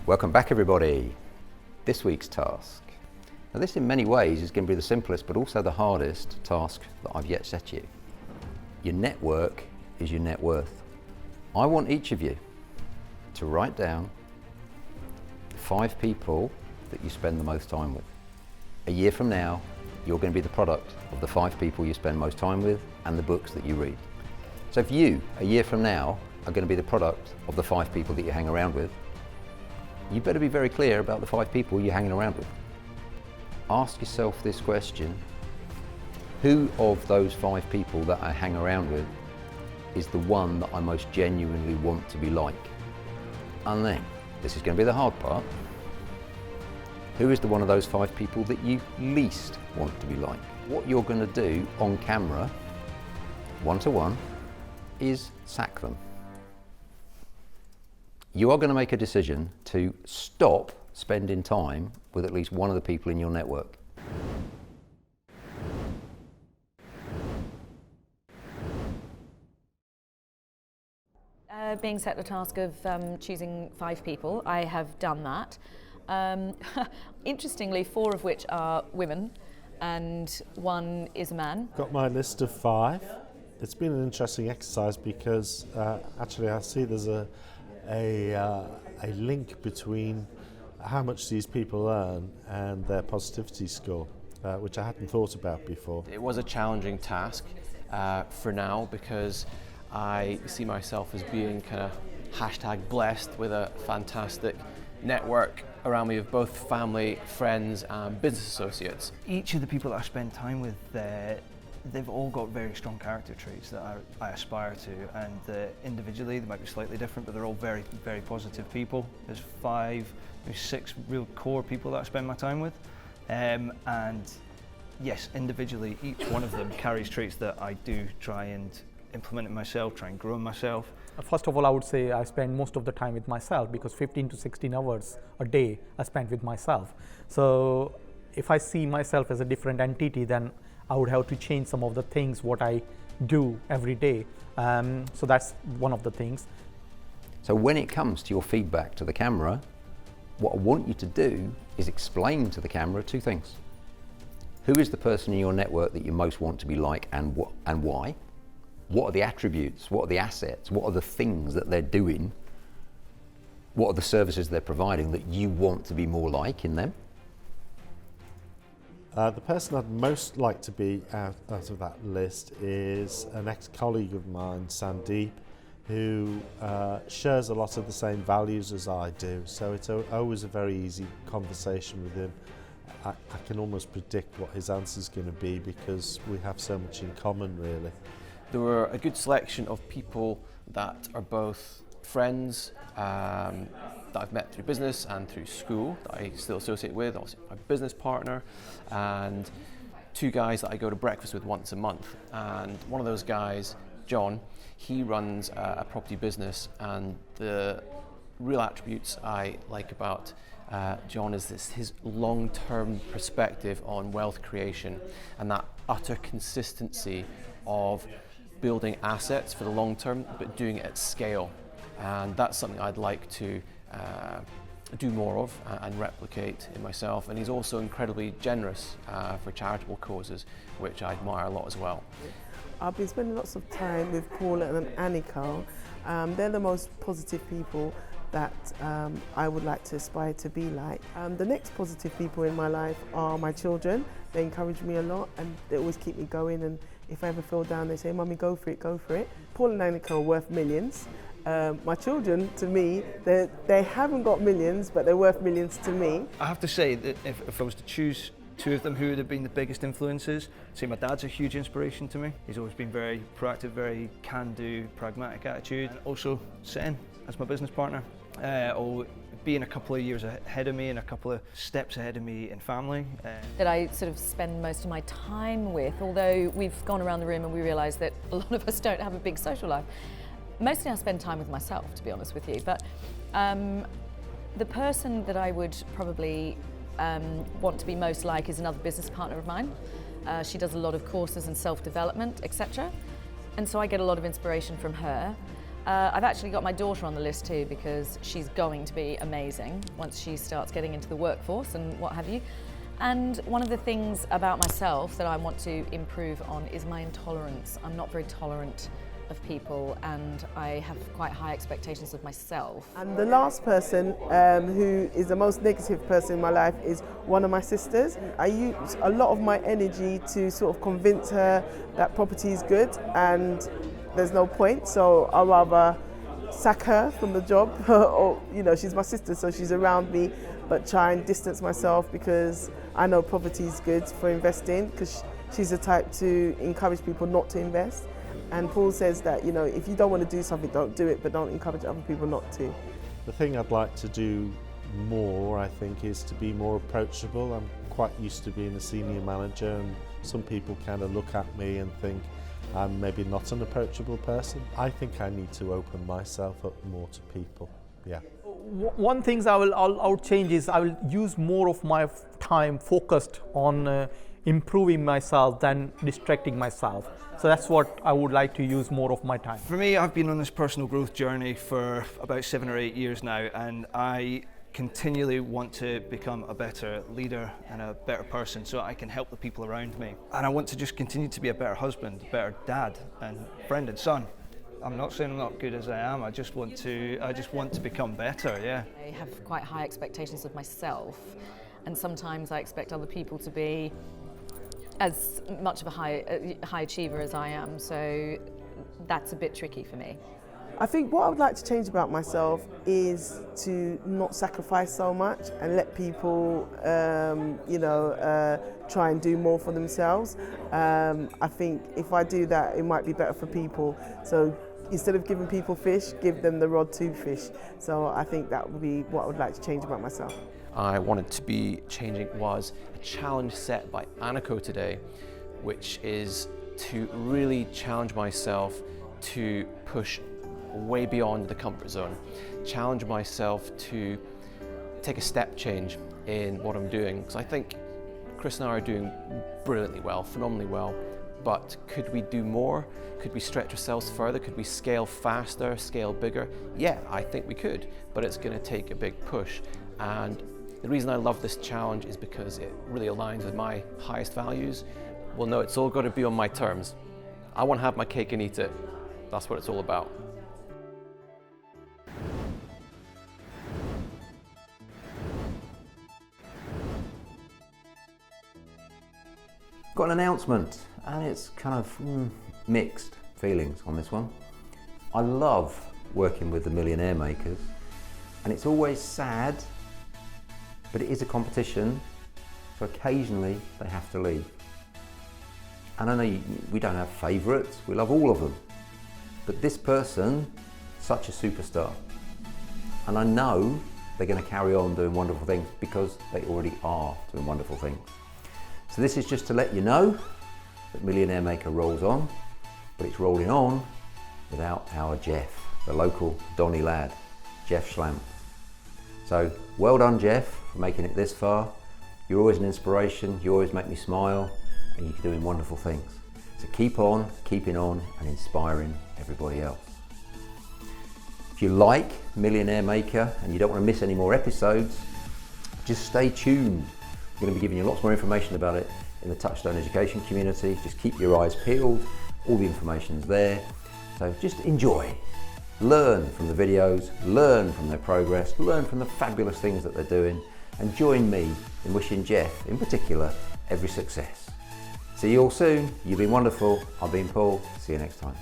Welcome back, everybody. This week's task. Now, this in many ways is going to be the simplest but also the hardest task that I've yet set you. Your network is your net worth. I want each of you to write down 5 people that you spend the most time with. A year from now, you're going to be the product of the 5 people you spend most time with and the books that you read. So if you, a year from now, are going to be the product of the 5 people that you hang around with, you better be very clear about the 5 people you're hanging around with. Ask yourself this question: who of those 5 people that I hang around with is the one that I most genuinely want to be like? And then, this is going to be the hard part, who is the one of those 5 people that you least want to be like? What you're going to do on camera, one-to-one, is sack them. You are going to make a decision to stop spending time with at least one of the people in your network. Being set the task of choosing 5 people, I have done that. Interestingly, 4 of which are women and 1 is a man. Got my list of 5. It's been an interesting exercise because actually I see there's a link between how much these people earn and their positivity score, which I hadn't thought about before. It was a challenging task for now because I see myself as being kind of #blessed with a fantastic network around me of both family, friends and business associates. Each of the people that I spend time with, they've all got very strong character traits that I aspire to, and individually they might be slightly different, but they're all very, very positive people. There's 5, maybe 6 real core people that I spend my time with, and yes, individually each one of them carries traits that I do try and implement in myself, try and grow in myself. First of all, I would say I spend most of the time with myself because 15 to 16 hours a day I spend with myself. So if I see myself as a different entity, then I would have to change some of the things what I do every day. So that's one of the things. So when it comes to your feedback to the camera, what I want you to do is explain to the camera 2 things. Who is the person in your network that you most want to be like, and why? What are the attributes? What are the assets? What are the things that they're doing? What are the services they're providing that you want to be more like in them? The person I'd most like to be out of that list is an ex-colleague of mine, Sandeep, who shares a lot of the same values as I do. So it's always a very easy conversation with him. I can almost predict what his answer is going to be because we have so much in common, really. There were a good selection of people that are both friends that I've met through business and through school that I still associate with, also my business partner, and 2 guys that I go to breakfast with once a month. And one of those guys, John, he runs a property business, and the real attributes I like about John is his long-term perspective on wealth creation and that utter consistency of building assets for the long term, but doing it at scale. And that's something I'd like to do more of and replicate in myself. And he's also incredibly generous for charitable causes, which I admire a lot as well. I've been spending lots of time with Paula and Annika. They're the most positive people that I would like to aspire to be like. The next positive people in my life are my children. They encourage me a lot and they always keep me going, and if I ever feel down they say, "Mummy, go for it, go for it." Paul and Annika are worth millions. My children, to me, they haven't got millions, but they're worth millions to me. I have to say that if I was to choose 2 of them who would have been the biggest influences, I'd say my dad's a huge inspiration to me. He's always been very proactive, very can-do, pragmatic attitude. And also Sen, as my business partner, being a couple of years ahead of me and a couple of steps ahead of me in family. That I sort of spend most of my time with, although we've gone around the room and we realise that a lot of us don't have a big social life. Mostly I spend time with myself, to be honest with you, but the person that I would probably want to be most like is another business partner of mine. She does a lot of courses in self-development, etc. And so I get a lot of inspiration from her. I've actually got my daughter on the list too, because she's going to be amazing once she starts getting into the workforce and what have you. And one of the things about myself that I want to improve on is my intolerance. I'm not very tolerant of people, and I have quite high expectations of myself. And the last person who is the most negative person in my life is one of my sisters. I use a lot of my energy to sort of convince her that property is good and there's no point, so I'll rather sack her from the job or, you know, she's my sister, so she's around me, but try and distance myself because I know property is good for investing, because she's the type to encourage people not to invest. And Paul says that, you know, if you don't want to do something, don't do it, but don't encourage other people not to. The thing I'd like to do more, I think, is to be more approachable. I'm quite used to being a senior manager, and some people kind of look at me and think I'm maybe not an approachable person. I think I need to open myself up more to people. Yeah. One thing I will change is I will use more of my time focused on improving myself than distracting myself. So that's what I would like to use more of my time. For me, I've been on this personal growth journey for about 7 or 8 years now, and I continually want to become a better leader and a better person so I can help the people around me. And I want to just continue to be a better husband, a better dad and friend and son. I'm not saying I'm not good as I am, I just want to become better, yeah. I have quite high expectations of myself, and sometimes I expect other people to be as much of a high achiever as I am, so that's a bit tricky for me. I think what I would like to change about myself is to not sacrifice so much and let people, try and do more for themselves. I think if I do that, it might be better for people. So instead of giving people fish, give them the rod to fish. So I think that would be what I would like to change about myself. I wanted to be changing was a challenge set by Anico today, which is to really challenge myself to push way beyond the comfort zone, challenge myself to take a step change in what I'm doing. Because I think Chris and I are doing brilliantly well, phenomenally well, but could we do more? Could we stretch ourselves further? Could we scale faster, scale bigger? Yeah, I think we could, but it's going to take a big push. And the reason I love this challenge is because it really aligns with my highest values. Well, no, it's all got to be on my terms. I want to have my cake and eat it. That's what it's all about. Got an announcement, and it's kind of mixed feelings on this one. I love working with the Millionaire Makers, and it's always sad, but it is a competition, so occasionally they have to leave. And I know we don't have favourites, we love all of them, but this person, such a superstar, and I know they're going to carry on doing wonderful things because they already are doing wonderful things. So this is just to let you know that Millionaire Maker rolls on, but it's rolling on without our Jeff, the local Donny lad, Jeff Schlamp. So well done, Jeff, for making it this far. You're always an inspiration, you always make me smile, and you're doing wonderful things. So keep on, keeping on, and inspiring everybody else. If you like Millionaire Maker and you don't want to miss any more episodes, just stay tuned. We're going to be giving you lots more information about it in the Touchstone Education community. Just keep your eyes peeled, all the information's there. So just enjoy, learn from the videos, learn from their progress, learn from the fabulous things that they're doing, and join me in wishing Jeff, in particular, every success. See you all soon. You've been wonderful. I've been Paul. See you next time.